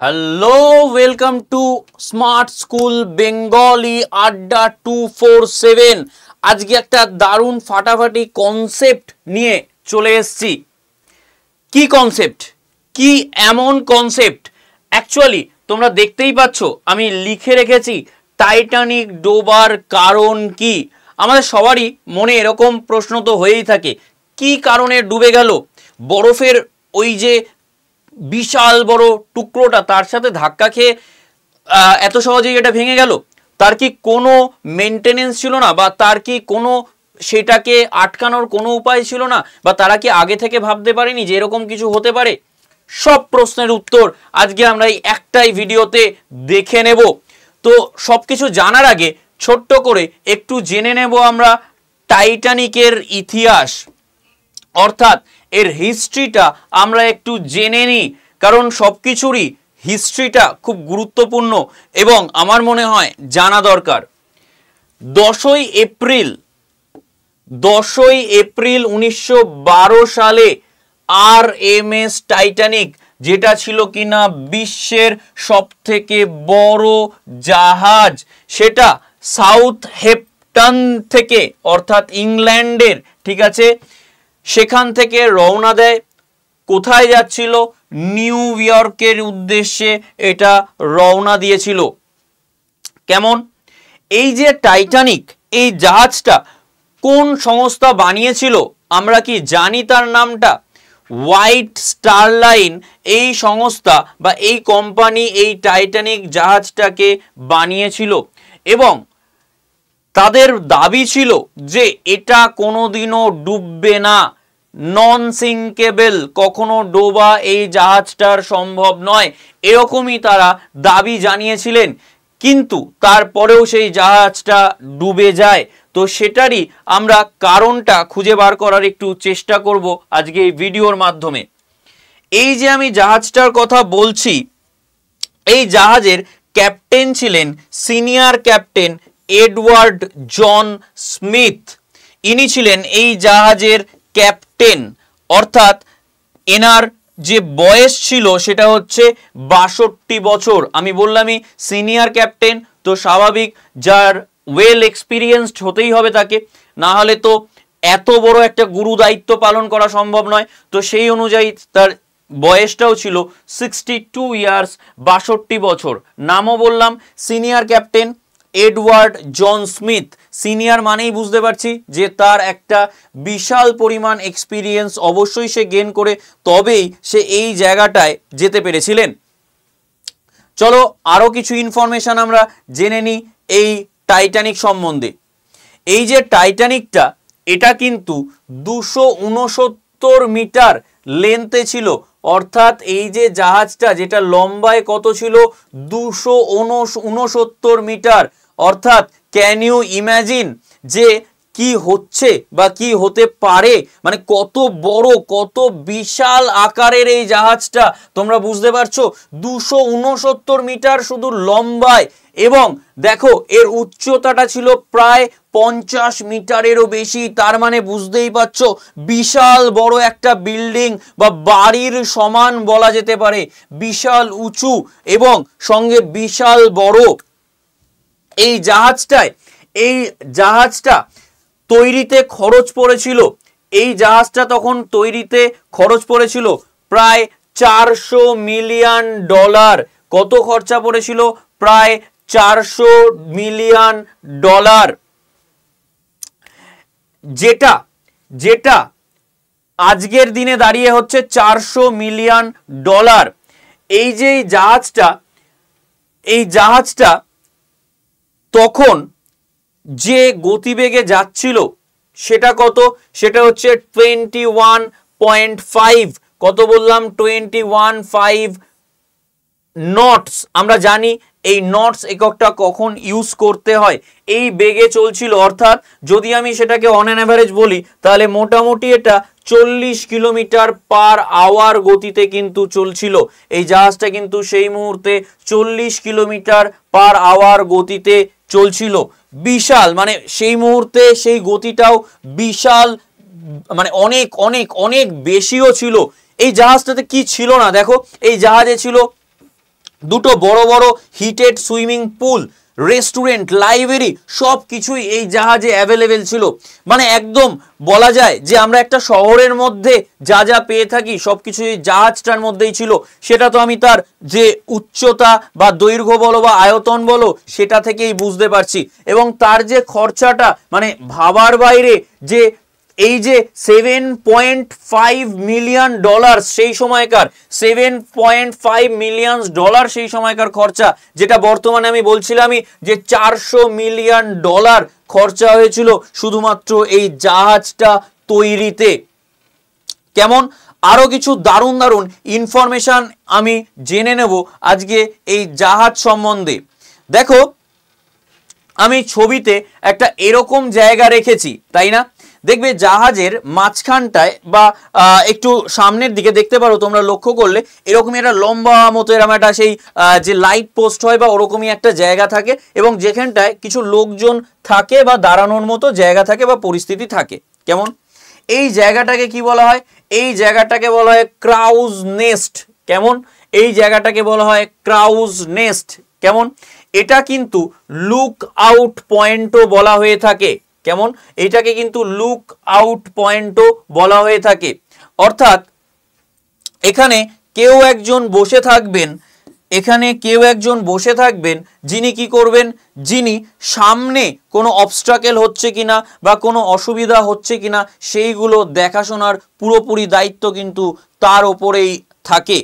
Hello, welcome to smart school Bengali আড্ডা 247। আজকে একটা দারুণ ফাটাফাটি কনসেপ্ট নিয়ে চলে এসেছি। কি কনসেপ্ট? কি এমন কনসেপ্ট? অ্যাকচুয়ালি তোমরা দেখতেই পাচ্ছ আমি লিখে রেখেছি টাইটানিক ডোবার কারণ কি। আমাদের সবারই মনে এরকম প্রশ্ন তো হয়েই থাকে, কি কারণে ডুবে গেল? বরফের ওই যে বিশাল বড় টুকরোটা তার সাথে ধাক্কা খেয়ে এত সহজেই এটা ভেঙে গেল? তার কি কোনো মেনটেনেন্স ছিল না, বা তার কি কোনো সেটাকে আটকানোর কোনো উপায় ছিল না, বা তারা কি আগে থেকে ভাবতে পারেনি যে এরকম কিছু হতে পারে? সব প্রশ্নের উত্তর আজকে আমরা এই একটাই ভিডিওতে দেখে নেব। তো সব কিছু জানার আগে ছোট্ট করে একটু জেনে নেব আমরা টাইটানিকের ইতিহাস, অর্থাৎ এর হিস্ট্রিটা আমরা একটু জেনে নিই, কারণ সব কিছুরই হিস্ট্রিটা খুব গুরুত্বপূর্ণ এবং আমার মনে হয় জানা দরকার। 10ই এপ্রিল 1912 সালে RMS টাইটানিক, যেটা ছিল কিনা বিশ্বের সবথেকে বড় জাহাজ, সেটা সাউথহ্যাম্পটন থেকে, অর্থাৎ ইংল্যান্ডের, ঠিক আছে, সেখান থেকে রওনা দেয়। কোথায় যাচ্ছিল? নিউ ইয়র্কের উদ্দেশ্যে এটা রওনা দিয়েছিল। কেমন? এই যে টাইটানিক, এই জাহাজটা কোন সংস্থা বানিয়েছিল আমরা কি জানি তার নামটা? হোয়াইট স্টার লাইন এই সংস্থা বা এই কোম্পানি এই টাইটানিক জাহাজটাকে বানিয়েছিল, এবং তাদের দাবি ছিল যে এটা কোনোদিনও ডুববে না, নন সিঙ্কেবল, কখনো ডোবা এই জাহাজটার সম্ভব নয়, এরকমই তারা দাবি জানিয়েছিলেন। কিন্তু তারপরেও সেই জাহাজটা ডুবে যায়। তো সেটারই আমরা কারণটা খুঁজে বার করার একটু চেষ্টা করব আজকে এই ভিডিওর মাধ্যমে। এই যে আমি জাহাজটার কথা বলছি, এই জাহাজের ক্যাপ্টেন ছিলেন senior captain Edward John Smith. ইনি ছিলেন এই জাহাজের ক্যাপ্টেন, অর্থাৎ এনার যে বয়স ছিল সেটা হচ্ছে 62 বছর। আমি বললামই সিনিয়র ক্যাপ্টেন, তো স্বাভাবিক যার ওয়েল এক্সপিরিয়েন্সড হতেই হবে তাকে, না হলে তো এত বড় একটা গুরু দায়িত্ব পালন করা সম্ভব নয়। তো সেই অনুযায়ী তার বয়সটাও ছিল 62 ইয়ার্স, 62 বছর। নামও বললাম senior captain Edward John Smith. Senior মানেই বুঝতে পারছি যে তার একটা বিশাল পরিমাণ এক্সপিরিয়েন্স অবশ্যই সে গেইন করে তবেই সে এই জায়গাটায় যেতে পেরেছিলেন। চলো আরও কিছু ইনফরমেশন আমরা জেনে নিই এই টাইটানিক সম্বন্ধে। এই যে টাইটানিকটা, এটা কিন্তু 269 মিটার লেন্থে ছিল, অর্থাৎ এই যে জাহাজটা যেটা লম্বায় কত ছিল? 269 মিটার। অর্থাৎ ক্যান ইউ ইম্যাজিন যে কি হচ্ছে বা কি হতে পারে, মানে কত বড়, কত বিশাল আকারের এই জাহাজটা, তোমরা বুঝতে পারছো? 269 মিটার শুধু লম্বায়, এবং দেখো এর উচ্চতাটা ছিল প্রায় 50 মিটারেরও বেশি। তার মানে বুঝতেই পারছো বিশাল বড় একটা বিল্ডিং বা বাড়ির সমান বলা যেতে পারে, বিশাল উঁচু এবং সঙ্গে বিশাল বড় এই জাহাজটা তৈরিতে খরচ পড়েছিল, এই জাহাজটা তখন তৈরিতে খরচ পড়েছিল প্রায় $400 মিলিয়ন। কত খরচা পড়েছিল? প্রায় $400 মিলিয়ন, যেটা আজকের দিনে দাঁড়িয়ে হচ্ছে $400 মিলিয়ন। এই যে এই জাহাজটা তখন যে গতিবেগে যাচ্ছিল সেটা কত? সেটা হচ্ছে 21.5, কত বললাম? 21.5 নটস। আমরা জানি এই নটস এককটা কখন ইউজ করতে হয়। এই বেগে চলছিল, অর্থাৎ যদি আমি সেটাকে অন অ্যান অ্যাভারেজ বলি তাহলে মোটামুটি এটা 40 কিলোমিটার পার আওয়ার গতিতে কিন্তু চলছিল। এই জাহাজটা কিন্তু সেই মুহূর্তে 40 কিলোমিটার পার আওয়ার গতিতে চলছিল। বিশাল, মানে সেই মুহূর্তে সেই গতিটাও বিশাল, মানে অনেক অনেক অনেক বেশিও ছিল। এই জাহাজটাতে কি ছিল না, দেখো এই জাহাজে ছিল দুটো বড় বড় heated swimming pool, restaurant, library সব কিছুই এই জাহাজে অ্যাভেলেবেল ছিল। মানে একদম বলা যায় যে আমরা একটা শহরের মধ্যে যা যা পেয়ে থাকি সব কিছু এই জাহাজটার মধ্যেই ছিল। সেটা তো আমি তার যে উচ্চতা বা দৈর্ঘ্য বলো বা আয়তন বলো সেটা থেকেই বুঝতে পারছি। এবং তার যে খরচাটা মানে ভাবার বাইরে, যে এই যে $7.5 মিলিয়ন সেই সময়কার $7.5 মিলিয়ন সেই সময়কার খরচা, যেটা বর্তমানে আমি বলছিলামই যে $400 মিলিয়ন খরচা হয়েছিল শুধুমাত্র এই জাহাজটা তৈরিতে। কেমন আরো কিছু দারুণ দারুণ ইনফরমেশন আমি জেনে নেব আজকে এই জাহাজ সম্বন্ধে। দেখো আমি ছবিতে একটা এরকম জায়গা রেখেছি, তাই না? দেখবে জাহাজের মাঝখানটায় বা একটু সামনের দিকে দেখতে পারো তোমরা, লক্ষ্য করলে এরকমই একটা লম্বা মতো এরকম একটা সেই যে লাইট পোস্ট হয় বা ওরকমই একটা জায়গা থাকে, এবং যেখানটায় কিছু লোকজন থাকে বা দাঁড়ানোর মতো জায়গা থাকে বা পরিস্থিতি থাকে। কেমন এই জায়গাটাকে কি বলা হয়? এই জায়গাটাকে বলা হয় ক্রাউজ নেস্ট। কেমন এই জায়গাটাকে বলা হয় ক্রাউজ নেস্ট। কেমন এটা কিন্তু লুক আউট পয়েন্টও বলা হয়ে থাকে। কেমন এটাকে কিন্তু লুক আউট পয়েন্টও বলা হয়ে থাকে। অর্থাৎ এখানে কেউ একজন বসে থাকবেন, এখানে কেউ একজন বসে থাকবেন যিনি কি করবেন, যিনি সামনে কোনো অবস্ট্রাকেল হচ্ছে কিনা বা কোনো অসুবিধা হচ্ছে কিনা সেইগুলো দেখাশোনার পুরোপুরি দায়িত্ব কিন্তু তার ওপরেই থাকে।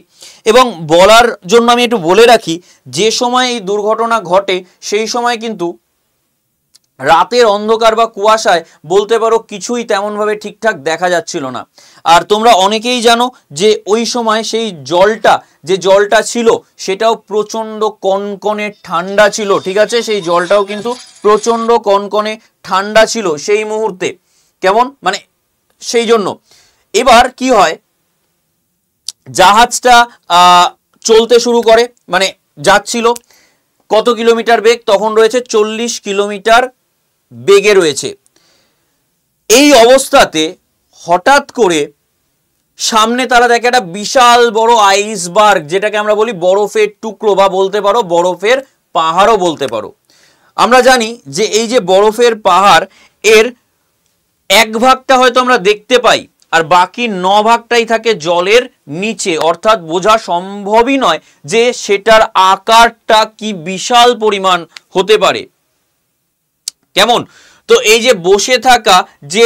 এবং বলার জন্য আমি একটু বলে রাখি, যে সময় এই দুর্ঘটনা ঘটে সেই সময় কিন্তু রাতের অন্ধকার বা কুয়াশায় বলতে পারো কিছুই তেমনভাবে ঠিকঠাক দেখা যাচ্ছিল না। আর তোমরা অনেকেই জানো যে ওই সময় সেই জলটা, যে জলটা ছিল সেটাও প্রচণ্ড কনকনে ঠান্ডা ছিল। ঠিক আছে, সেই জলটাও কিন্তু প্রচণ্ড কনকনে ঠান্ডা ছিল সেই মুহূর্তে। কেমন মানে সেই জন্য এবার কি হয়, জাহাজটা চলতে শুরু করে, মানে যাচ্ছিল কত কিলোমিটার বেগ, তখন রয়েছে 40 কিলোমিটার বেগে রয়েছে। এই অবস্থাতে হঠাৎ করে সামনে তারা দেখে একটা বিশাল বড় আইসবার্গ, যেটাকে আমরা বলি বরফের টুকরো বা বলতে পারো বরফের পাহাড়ও বলতে পারো। আমরা জানি যে এই যে বরফের পাহাড়, এর 1 ভাগটা হয়তো আমরা দেখতে পাই আর বাকি 9 ভাগটাই থাকে জলের নিচে। অর্থাৎ বোঝা সম্ভবই নয় যে সেটার আকারটা কি বিশাল পরিমাণ হতে পারে। কেমন তো এই যে বসে থাকা যে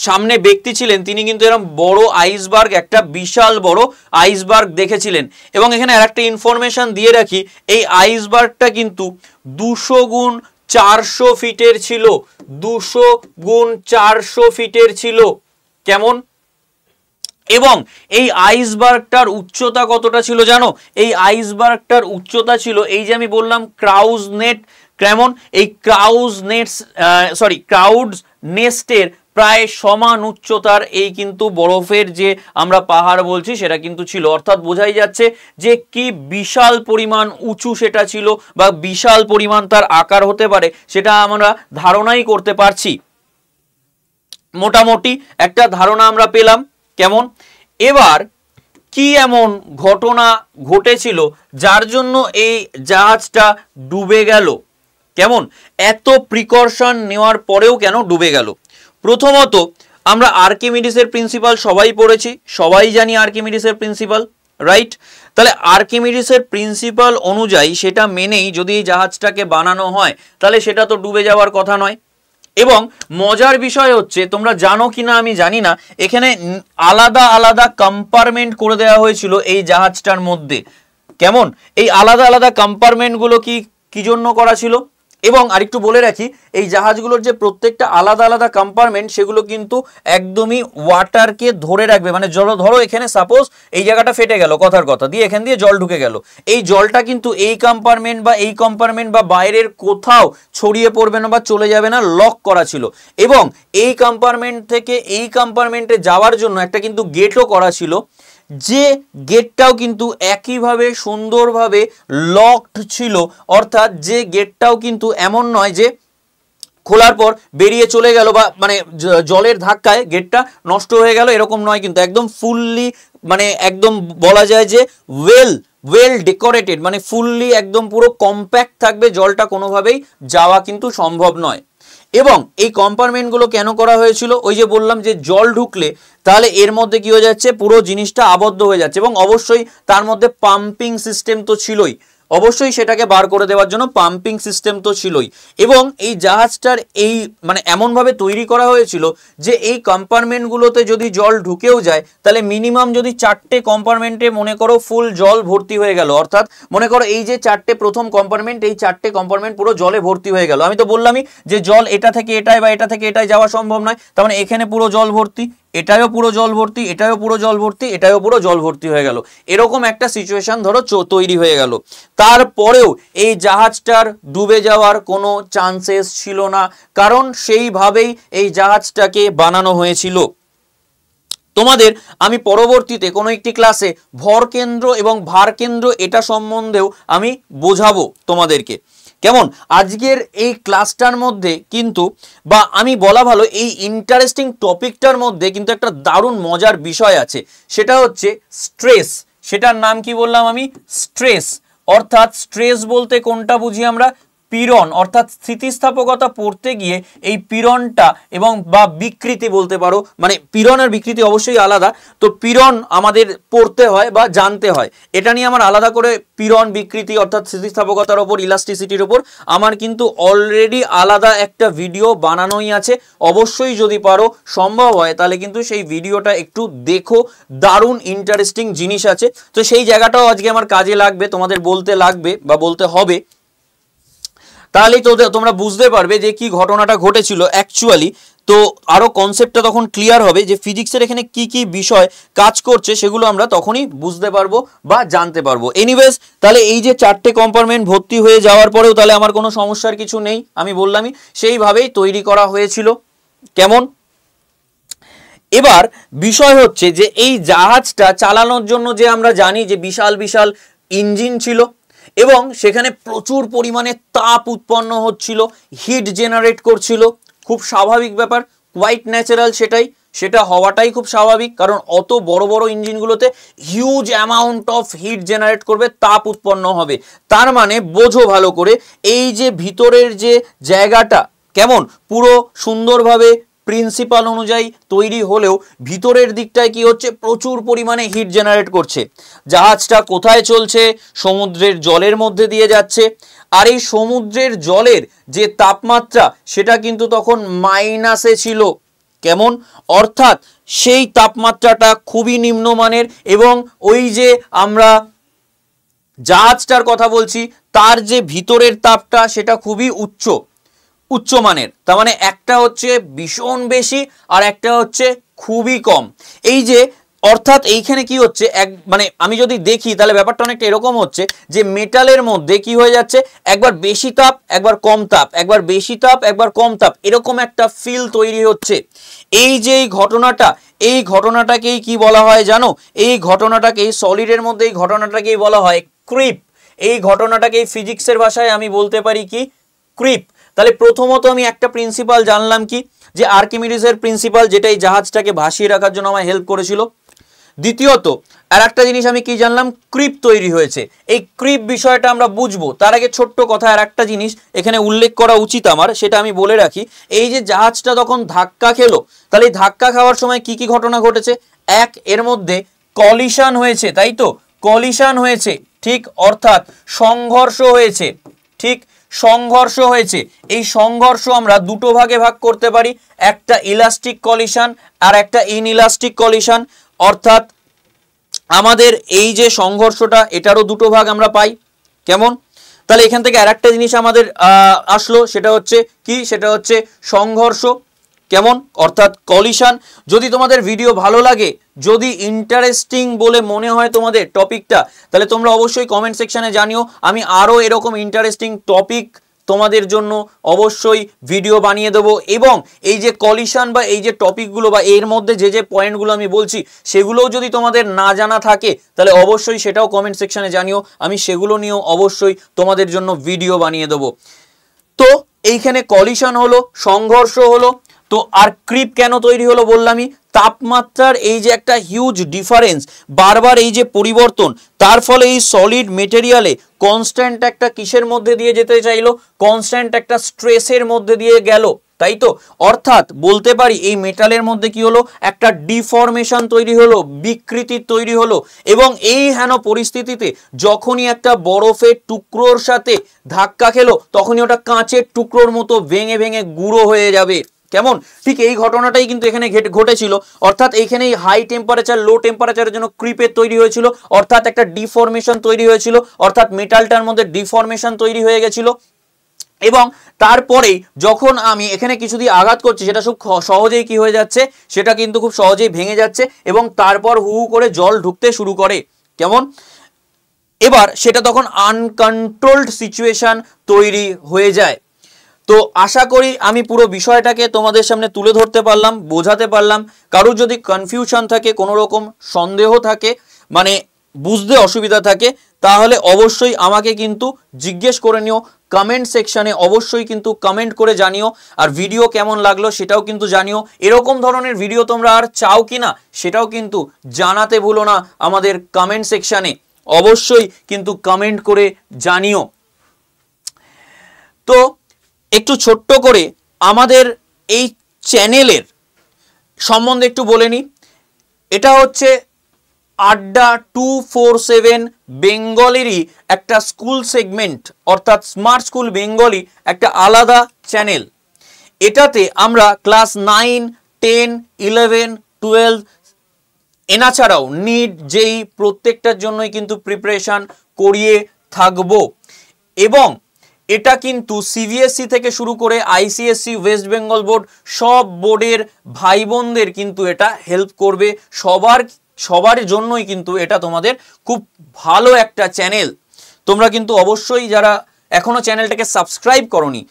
সামনে ব্যক্তি ছিলেন তিনি কিন্তু এরকম বড় আইসবার্গ, একটা বিশাল বড় আইসবার্গ দেখেছিলেন। এবং এখানে আরেকটা ইনফরমেশন দিয়ে রাখি, এই আইসবার্গটা কিন্তু 200 গুণ 400 ফিটের ছিল। 200 গুণ 400 ফিটের ছিল। কেমন এবং এই আইসবার্গটার উচ্চতা কতটা ছিল জানো? এই আইসবার্গটার উচ্চতা ছিল, এই যে আমি বললাম ক্রাউজ নেট, কেমন এই ক্রাউজ নেস্টের প্রায় সমান উচ্চতার এই কিন্তু বরফের যে আমরা পাহাড় বলছি সেটা কিন্তু ছিল। অর্থাৎ বোঝাই যাচ্ছে যে কি বিশাল পরিমাণ উঁচু সেটা ছিল বা বিশাল পরিমাণ তার আকার হতে পারে সেটা আমরা ধারণাই করতে পারছি। মোটামুটি একটা ধারণা আমরা পেলাম। কেমন এবার কি এমন ঘটনা ঘটেছিল যার জন্য এই জাহাজটা ডুবে গেল? কেমন এত প্রিকশন নেওয়ার পরেও কেন ডুবে গেল? প্রথমত আমরা আর্কিমিডিসের প্রিন্সিপাল সবাই পড়েছি, সবাই জানি আর্কিমিডিসের প্রিন্সিপাল, রাইট? তাহলে আর্কিমিডিসের প্রিন্সিপাল অনুযায়ী সেটা মেনেই যদি এই জাহাজটাকে বানানো হয় তাহলে সেটা তো ডুবে যাওয়ার কথা নয়। এবং মজার বিষয় হচ্ছে, তোমরা জানো কিনা আমি জানি না, এখানে আলাদা আলাদা কম্পার্টমেন্ট করে দেওয়া হয়েছিল এই জাহাজটার মধ্যে। কেমন এই আলাদা আলাদা কম্পার্টমেন্টগুলো কি জন্য করা ছিল? এবং আরেকটু বলে রাখি, এই জাহাজগুলোর যে প্রত্যেকটা আলাদা আলাদা কম্পার্টমেন্ট সেগুলো কিন্তু একদমই ওয়াটারকে ধরে রাখবে। মানে ধরো এখানে সাপোজ এই জায়গাটা ফেটে গেল, কথার কথা দিয়ে এখান দিয়ে জল ঢুকে গেল, এই জলটা কিন্তু এই কম্পার্টমেন্ট বা বাইরের কোথাও ছড়িয়ে পড়বে না বা চলে যাবে না, লক করা ছিল। এবং এই কম্পার্টমেন্ট থেকে এই কম্পার্টমেন্টে যাওয়ার জন্য একটা কিন্তু গেটও করা ছিল, যে গেটটাও কিন্তু একইভাবে সুন্দরভাবে লকড ছিল। অর্থাৎ যে গেটটাও কিন্তু এমন নয় যে খোলার পর বেরিয়ে চলে গেল বা মানে জলের ধাক্কায় গেটটা নষ্ট হয়ে গেল, এরকম নয়, কিন্তু একদম ফুললি মানে একদম বলা যায় যে ওয়েল ওয়েল ডেকোরেটেড, মানে ফুললি একদম পুরো কম্প্যাক্ট থাকবে, জলটা কোনোভাবেই যাওয়া কিন্তু সম্ভব নয়। এবং এই কম্পার্টমেন্টগুলো কেন করা হয়েছিল, ওই যে বললাম যে জল ঢুকলে তাহলে এর মধ্যে কি হয়ে যাচ্ছে, পুরো জিনিসটা আবদ্ধ হয়ে যাচ্ছে, এবং অবশ্যই তার মধ্যে পাম্পিং সিস্টেম তো ছিলই, অবশ্যই সেটাকে বার করে দেওয়ার জন্য পাম্পিং সিস্টেম তো ছিলই। এবং এই জাহাজটার এই মানে এমনভাবে তৈরি করা হয়েছিল যে এই কম্পার্টমেন্টগুলোতে যদি জল ঢুকেও যায় তাহলে মিনিমাম যদি 4টে কম্পার্টমেন্টে মনে করো ফুল জল ভর্তি হয়ে গেল, অর্থাৎ মনে করো এই যে 4টে প্রথম কম্পার্টমেন্ট, এই 4টে কম্পার্টমেন্ট পুরো জলে ভর্তি হয়ে গেল। আমি তো বললামই যে জল এটা থেকে এটায় বা এটা থেকে এটায় যাওয়া সম্ভব নয়, তার মানে এখানে পুরো জল ভর্তি, এটাও পুরো জল ভর্তি, এটাও পুরো জল ভর্তি, এটাও পুরো জল ভর্তি হয়ে গেল, এরকম একটা সিচুয়েশন ধরো তৈরি হয়ে গেল। তারপরেও এই জাহাজটার ডুবে যাওয়ার কোনো চান্সেস ছিল না, কারণ সেইভাবেই এই জাহাজটাকে বানানো হয়েছিল। তোমাদের আমি পরবর্তীতে কোনো একটি ক্লাসে ভরকেন্দ্র এবং ভারকেন্দ্র এটা সম্বন্ধেও আমি বোঝাবো তোমাদেরকে। কেমন, আজকের এই ক্লাসটার মধ্যে কিন্তু, বা আমি বলা ভালো এই ইন্টারেস্টিং টপিকটার মধ্যে কিন্তু একটা দারুণ মজার বিষয় আছে, সেটা হচ্ছে স্ট্রেস। সেটার নাম কি বললাম আমি, স্ট্রেস। অর্থাৎ স্ট্রেস বলতে কোনটা বুঝি আমরা, পীড়ন, অর্থাৎ স্থিতিস্থাপকতা পড়তে গিয়ে এই পীড়নটা এবং বা বিকৃতি বলতে পারো, মানে পীড়ন আর বিকৃতি অবশ্যই আলাদা, তো পীড়ন আমাদের পড়তে হয় বা জানতে হয়, এটা নিয়ে আমার আলাদা করে পীড়ন বিকৃতি অর্থাৎ স্থিতিস্থাপকতার ওপর, ইলাস্টিসিটির ওপর আমার কিন্তু অলরেডি আলাদা একটা ভিডিও বানানোই আছে। অবশ্যই যদি পারো, সম্ভব হয় তাহলে কিন্তু সেই ভিডিওটা একটু দেখো, দারুণ ইন্টারেস্টিং জিনিস আছে। তো সেই জায়গাটাও আজকে আমার কাজে লাগবে, তোমাদের বলতে লাগবে বা বলতে হবে, তাহলেই তো তোমরা বুঝতে পারবে যে কি ঘটনাটা ঘটেছিল অ্যাকচুয়ালি। তো আরো কনসেপ্টটা তখন ক্লিয়ার হবে যে ফিজিক্সের এখানে কি কি বিষয় কাজ করছে, সেগুলো আমরা তখনই বুঝতে পারবো বা জানতে পারবো। এনিওয়েজ, তাহলে এই যে 4টে কম্পার্টমেন্ট ভর্তি হয়ে যাওয়ার পরেও তাহলে আমার কোনো সমস্যার কিছু নেই, আমি বললামই সেইভাবেই তৈরি করা হয়েছিল। কেমন, এবার বিষয় হচ্ছে যে এই জাহাজটা চালানোর জন্য যে আমরা জানি যে বিশাল বিশাল ইঞ্জিন ছিল এবং সেখানে প্রচুর পরিমাণে তাপ উৎপন্ন হচ্ছিল, হিট জেনারেট করছিল, খুব স্বাভাবিক ব্যাপার, কোয়াইট ন্যাচারাল, সেটা হওয়াটাই খুব স্বাভাবিক, কারণ অত বড় বড় ইঞ্জিনগুলোতে huge amount of heat generate করবে, তাপ উৎপন্ন হবে। তার মানে বোঝো ভালো করে, এই যে ভিতরের যে জায়গাটা কেমন পুরো সুন্দরভাবে প্রিন্সিপাল অনুযায়ী তৈরি হলেও ভিতরের দিকটায় কি হচ্ছে, প্রচুর পরিমাণে হিট জেনারেট করছে। জাহাজটা কোথায় চলছে, সমুদ্রের জলের মধ্যে দিয়ে যাচ্ছে, আর এই সমুদ্রের জলের যে তাপমাত্রা সেটা কিন্তু তখন মাইনাসে ছিল। কেমন, অর্থাৎ সেই তাপমাত্রাটা খুবই নিম্নমানের, এবং ওই যে আমরা জাহাজটার কথা বলছি তার যে ভিতরের তাপটা সেটা খুবই উচ্চমানের। তার মানে একটা হচ্ছে ভীষণ বেশি আর একটা হচ্ছে খুবই কম। এই যে অর্থাৎ এইখানে কি হচ্ছে, মানে আমি যদি দেখি তাহলে ব্যাপারটা অনেকটা এরকম হচ্ছে যে মেটালের মধ্যে কি হয়ে যাচ্ছে, একবার বেশি তাপ একবার কম তাপ, একবার বেশি তাপ একবার কম তাপ, এরকম একটা ফিল তৈরি হচ্ছে। এই যে এই ঘটনাটাকেই কি বলা হয় জানো, এই ঘটনাটাকেই সলিডের মধ্যে এই ঘটনাটাকেই বলা হয় ক্রিপ। এই ঘটনাটাকেই ফিজিক্সের ভাষায় আমি বলতে পারি কি, ক্রিপ। তাহলে প্রথমত আমি একটা প্রিন্সিপাল জানলাম কি, যে আর্কিমিডিসের প্রিন্সিপাল, যেটা এই জাহাজটাকে ভাসিয়ে রাখার জন্য আমায় হেল্প করেছিল। দ্বিতীয়ত আর একটা জিনিস আমি কি জানলাম, ক্রিপ তৈরি হয়েছে। এই ক্রিপ বিষয়টা আমরা বুঝবো, তার আগে ছোট্ট কথা আর একটা জিনিস এখানে উল্লেখ করা উচিত আমার, সেটা আমি বলে রাখি। এই যে জাহাজটা তখন ধাক্কা খেলো, তাহলে এই ধাক্কা খাওয়ার সময় কি কি ঘটনা ঘটেছে, এর মধ্যে কলিশন হয়েছে, তাই তো, কলিশন হয়েছে, ঠিক, অর্থাৎ সংঘর্ষ হয়েছে, ঠিক, সংঘর্ষ হয়েছে। এই সংঘর্ষ আমরা দুটো ভাগে ভাগ করতে পারি, একটা ইলাস্টিক কলিশন আর একটা ইনইলাস্টিক কলিশন। অর্থাৎ আমাদের এই যে সংঘর্ষটা এটারও দুটো ভাগ আমরা পাই। কেমন, তাহলে এখান থেকে আর একটা জিনিস আমাদের আসলো, সেটা হচ্ছে কি, সেটা হচ্ছে সংঘর্ষ। কেমন, অর্থাৎ কলিশন। যদি তোমাদের ভিডিও ভালো লাগে, যদি ইন্টারেস্টিং বলে মনে হয় তোমাদের টপিকটা, তাহলে তোমরা অবশ্যই কমেন্ট সেকশনে জানিও, আমি আরও এরকম ইন্টারেস্টিং টপিক তোমাদের জন্য অবশ্যই ভিডিও বানিয়ে দেবো। এবং এই যে কলিশন বা এই যে টপিকগুলো বা এর মধ্যে যে যে পয়েন্টগুলো আমি বলছি সেগুলোও যদি তোমাদের না জানা থাকে তাহলে অবশ্যই সেটাও কমেন্ট সেকশনে জানিও, আমি সেগুলো নিয়েও অবশ্যই তোমাদের জন্য ভিডিও বানিয়ে দেবো। তো এইখানে কলিশন হলো, সংঘর্ষ হলো, তো আর ক্রিপ কেন তৈরি হলো বললামই, তাপমাত্রার এই যে একটা হিউজ ডিফারেন্স, বারবার এই যে পরিবর্তন, তার ফলে এই সলিড মেটেরিয়ালে কনস্ট্যান্ট একটা কিসের মধ্যে দিয়ে যেতে চাইলো, কনস্ট্যান্ট একটা স্ট্রেসের মধ্যে দিয়ে গেল, তাই তো। অর্থাৎ বলতে পারি এই মেটালের মধ্যে কি হলো, একটা ডিফরমেশন তৈরি হলো, বিকৃতি তৈরি হলো। এবং এই হেন পরিস্থিতিতে যখনই একটা বরফের টুকরোর সাথে ধাক্কা খেলো, তখনই ওটা কাঁচের টুকরোর মতো ভেঙে ভেঙে গুঁড়ো হয়ে যাবে। কেমন, ঠিক এই ঘটনাটাই কিন্তু এখানে ঘটেছিল। অর্থাৎ এইখানেই হাই টেম্পারেচার লো টেম্পারেচারের জন্য ক্রিপের তৈরি হয়েছিল, অর্থাৎ একটা ডিফরমেশন তৈরি হয়েছিল, অর্থাৎ মেটালটার মধ্যে ডিফরমেশন তৈরি হয়ে গেছিল। এবং তারপরেই যখন আমি এখানে কিছু দিয়ে আঘাত করছি, সেটা খুব সহজেই কি হয়ে যাচ্ছে, সেটা কিন্তু খুব সহজেই ভেঙে যাচ্ছে এবং তারপর হু হু করে জল ঢুকতে শুরু করে। কেমন, এবার সেটা তখন আনকন্ট্রোলড সিচুয়েশন তৈরি হয়ে যায়। তো আশা করি আমি পুরো বিষয়টাকে তোমাদের সামনে তুলে ধরতে পারলাম, বোঝাতে পারলাম। কারোর যদি কনফিউশন থাকে, কোনো রকম সন্দেহ থাকে, মানে বুঝতে অসুবিধা থাকে, তাহলে অবশ্যই আমাকে কিন্তু জিজ্ঞেস করে নিও কমেন্ট সেকশনে, অবশ্যই কিন্তু কমেন্ট করে জানিও। আর ভিডিও কেমন লাগলো সেটাও কিন্তু জানিও। এরকম ধরনের ভিডিও তোমরা আর চাও কি না সেটাও কিন্তু জানাতে ভুলো না আমাদের কমেন্ট সেকশনে, অবশ্যই কিন্তু কমেন্ট করে জানিও। তো একটু ছোট্ট করে আমাদের এই চ্যানেলের সম্বন্ধে একটু বলে নিই। এটা হচ্ছে আড্ডা 247 বেঙ্গলেরই একটা স্কুল সেগমেন্ট, অর্থাৎ স্মার্ট স্কুল বেঙ্গলি একটা আলাদা চ্যানেল। এটাতে আমরা ক্লাস 9, 10, 11, 12 এনা ছাড়াও নিট যেই প্রত্যেকটার জন্যই কিন্তু প্রিপারেশন করিয়ে থাকবো। এবং এটা কিন্তু সিবিএসসি থেকে শুরু করে আইসিএসসি, ওয়েস্ট বেঙ্গল বোর্ড, সব বোর্ডের ভাই বোনদের কিন্তু এটা হেল্প করবে। সবার জন্যই কিন্তু এটা তোমাদের খুব ভালো একটা চ্যানেল। তোমরা কিন্তু অবশ্যই যারা এখনো চ্যানেলটাকে সাবস্ক্রাইব করোনি,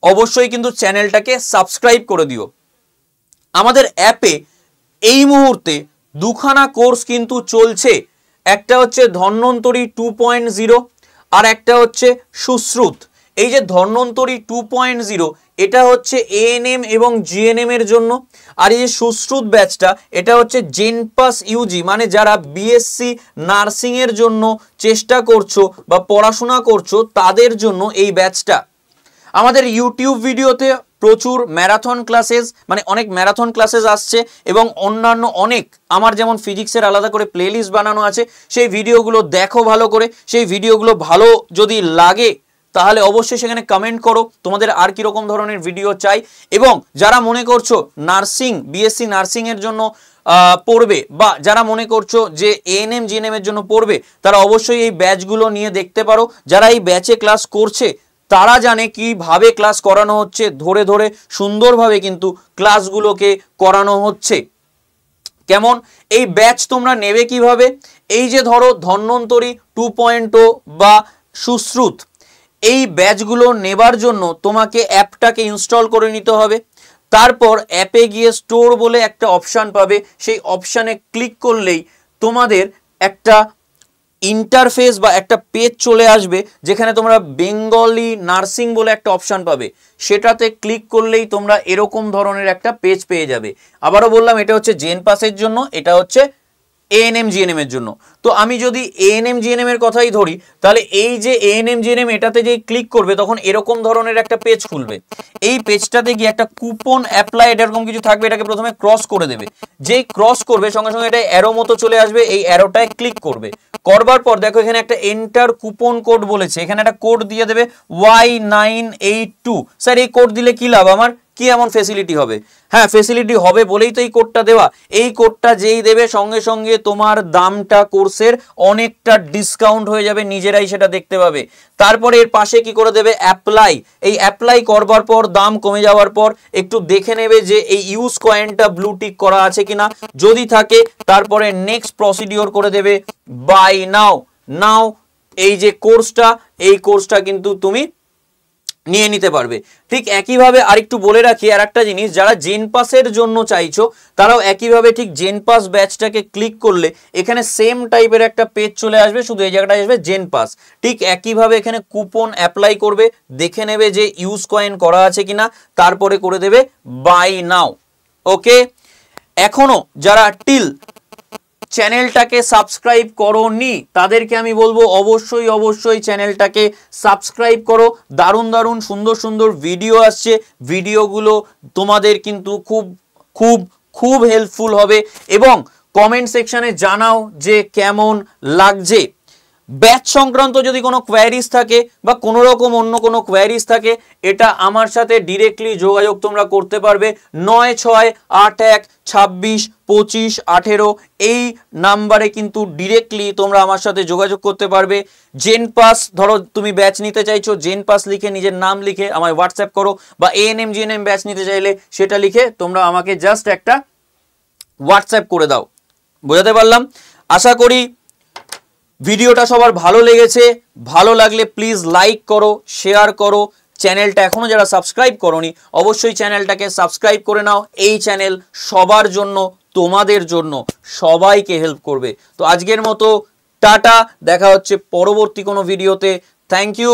অবশ্যই কিন্তু চ্যানেলটাকে সাবস্ক্রাইব করে দিও। আমাদের অ্যাপে এই মুহূর্তে দুখানা কোর্স কিন্তু চলছে, একটা হচ্ছে ধন্বন্তরী 2.0 আর একটা হচ্ছে সুশ্রুত। এই যে ধন্বন্তরী 2.0 এটা হচ্ছে এএনএম এবং জিএনএম এর জন্য, আর এই যে সুশ্রুত ব্যাচটা এটা হচ্ছে জেনপাস ইউজি, মানে যারা বিএসসি নার্সিং এর জন্য চেষ্টা করছো বা পড়াশোনা করছো তাদের জন্য এই ব্যাচটা। আমাদের ইউটিউব ভিডিওতে প্রচুর ম্যারাথন ক্লাসেস, মানে অনেক ম্যারাথন ক্লাসেস আসছে এবং অন্যান্য অনেক, আমার যেমন ফিজিক্সের আলাদা করে প্লেলিস্ট বানানো আছে, সেই ভিডিওগুলো দেখো ভালো করে। সেই ভিডিওগুলো ভালো যদি লাগে তাহলে অবশ্যই সেখানে কমেন্ট করো তোমাদের আর কীরকম ধরনের ভিডিও চাই। এবং যারা মনে করছো নার্সিং, বিএসসি নার্সিং এর জন্য পড়বে, বা যারা মনে করছো যে এএনএম জিএনএম এর জন্য পড়বে, তারা অবশ্যই এই ব্যাচগুলো নিয়ে দেখতে পারো। যারা এই ব্যাচে ক্লাস করছে তারা জানে কিভাবে ক্লাস করানো হচ্ছে, ধরে ধরে সুন্দরভাবে কিন্তু ক্লাসগুলোকে করানো হচ্ছে। কেমন, এই ব্যাচ তোমরা নেবে কিভাবে, এই যে ধরো ধন্বন্তরী 2.0 বা সুশ্রুত, এই ব্যাচগুলো নেবার জন্য তোমাকে অ্যাপটাকে ইনস্টল করে নিতে হবে। তারপর অ্যাপে গিয়ে স্টোর বলে একটা অপশান পাবে, সেই অপশানে ক্লিক করলেই তোমাদের একটা ইন্টারফেস বা একটা পেজ চলে আসবে, যেখানে তোমরা বেঙ্গলি নার্সিং বলে একটা অপশান পাবে। সেটাতে ক্লিক করলেই তোমরা এরকম ধরনের একটা পেজ পেয়ে যাবে। আবারও বললাম, এটা হচ্ছে জেনপাসের জন্য, এটা হচ্ছে এএনএম জিএনএম এর জন্য। তো আমি যদি এএনএম জিএনএম এর কথাই ধরি, তাহলে এই যে এএনএম জিএনএম এটাতে যে ক্লিক করবে তখন এরকম ধরনের একটা পেজ খুলবে। এই পেজটাতে গিয়ে একটা কুপন অ্যাপ্লাইড এরকম কিছু থাকবে, এটাকে প্রথমে ক্রস করে দেবে। যেই ক্রস করবে সঙ্গে সঙ্গে এটা অ্যারো মতো চলে আসবে, এই অ্যারোটায় ক্লিক করবে। করবার পর দেখো এখানে একটা এন্টার কুপন কোড বলেছে, এখানে একটা কোড দিয়ে দেবে Y982। স্যার এই কোড দিলে কি লাভ আমার, কি এমন ফেসিলিটি হবে? হ্যাঁ, ফেসিলিটি হবে বলেই তো এই কোডটা দেওয়া। এই কোডটা যেই দেবে সঙ্গে সঙ্গে তোমার দামটা কোর্সের অনেকটা ডিসকাউন্ট হয়ে যাবে, নিজেরাই সেটা দেখতে পাবে। তারপরে এর পাশে কি করে দেবে, অ্যাপ্লাই। এই অ্যাপ্লাই করবার পর দাম কমে যাওয়ার পর একটু দেখে নেবে যে এই ইউজ কয়েনটা ব্লু টিক করা আছে কিনা, যদি থাকে তারপরে নেক্সট প্রসিডিওর করে দেবে বাই নাও। নাও এই যে কোর্সটা, এই কোর্সটা কিন্তু তুমি নিয়ে নিতে পারবে। ঠিক একইভাবে আরেকটু বলে রাখি আর একটা জিনিস, যারা জেনপাসের জন্য চাইছো তারাও একইভাবে ঠিক জেনপাস ব্যাচটাকে ক্লিক করলে এখানে সেম টাইপের একটা পেজ চলে আসবে, শুধু এই জায়গাটায় আসবে জেনপাস। ঠিক একইভাবে এখানে কুপন অ্যাপ্লাই করবে, দেখে নেবে যে ইউজ কয়েন করা আছে কিনা, তারপরে করে দেবে বাই নাও। ওকে, এখনো যারা টিল চ্যানেলটাকে সাবস্ক্রাইব করোনি তাদেরকে আমি বলবো অবশ্যই অবশ্যই চ্যানেলটাকে সাবস্ক্রাইব করো। দারুণ দারুণ সুন্দর সুন্দর ভিডিও আসছে, ভিডিওগুলো তোমাদের কিন্তু খুব খুব খুব হেল্পফুল হবে। এবং কমেন্ট সেকশনে জানাও যে কেমন লাগছে। ব্যাচ সংক্রান্ত যদি কোনো কোয়ারিজ থাকে বা কোনো রকম অন্য কোনো কোয়ারিজ থাকে, এটা আমার সাথে ডিরেক্টলি যোগাযোগ তোমরা করতে পারবে 9681262518 এই নাম্বারে কিন্তু ডিরেক্টলি তোমরা আমার সাথে যোগাযোগ করতে পারবে। জেনপাস ধরো তুমি ব্যাচ নিতে চাইছো, জেনপাস লিখে নিজের নাম লিখে আমায় হোয়াটসঅ্যাপ করো, বা এএনএম জিএনএম ব্যাচ নিতে চাইলে সেটা লিখে তোমরা আমাকে জাস্ট একটা হোয়াটসঅ্যাপ করে দাও। বোঝাতে পারলাম? আশা করি ভিডিওটা সবার ভালো লেগেছে। ভালো লাগলে প্লিজ লাইক করো, শেয়ার করো। চ্যানেলটা এখনো যারা সাবস্ক্রাইব করোনি অবশ্যই চ্যানেলটাকে সাবস্ক্রাইব করে নাও। এই চ্যানেল সবার জন্য, তোমাদের জন্য, সবাইকে হেল্প করবে। তো আজকের মতো টাটা, দেখা হচ্ছে পরবর্তী কোনো ভিডিওতে। Thank you.